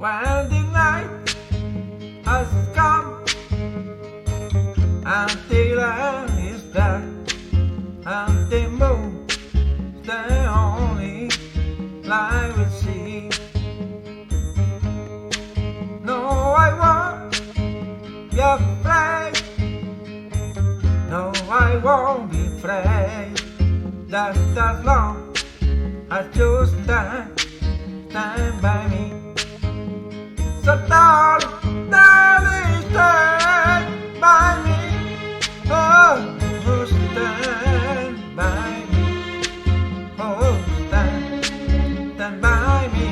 When the night has come and the land is dark and the moon is the only light we see. No, I won't be afraid. No, I won't be afraid. That as long as you stand by me. So darling, stand by me. Oh, stand by me. Oh, stand by me.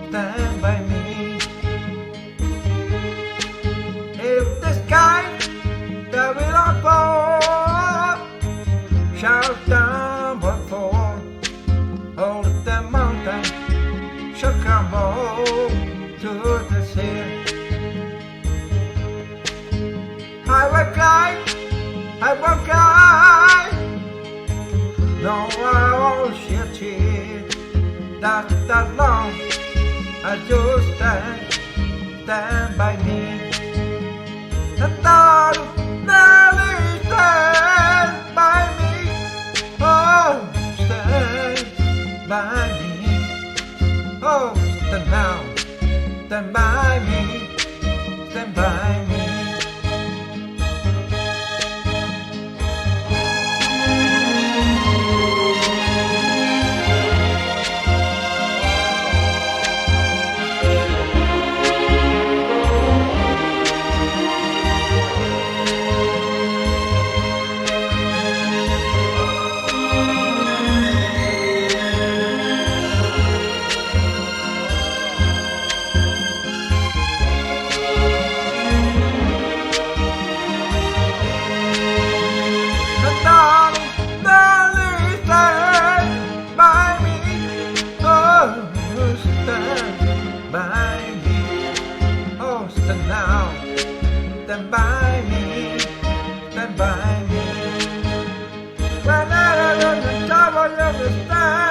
Stand by me. If the sky that will not fall shall tumble fall, all the mountains shall crumble to the sea. I will cry, I will cry. No, I won't shed tears. That as long as you stand by me. And darling, stand by me. Oh, stand by me. Oh, stand now. Stand by me, stand by me. Stand by me, stand by me. Whenever you're in trouble, you stand.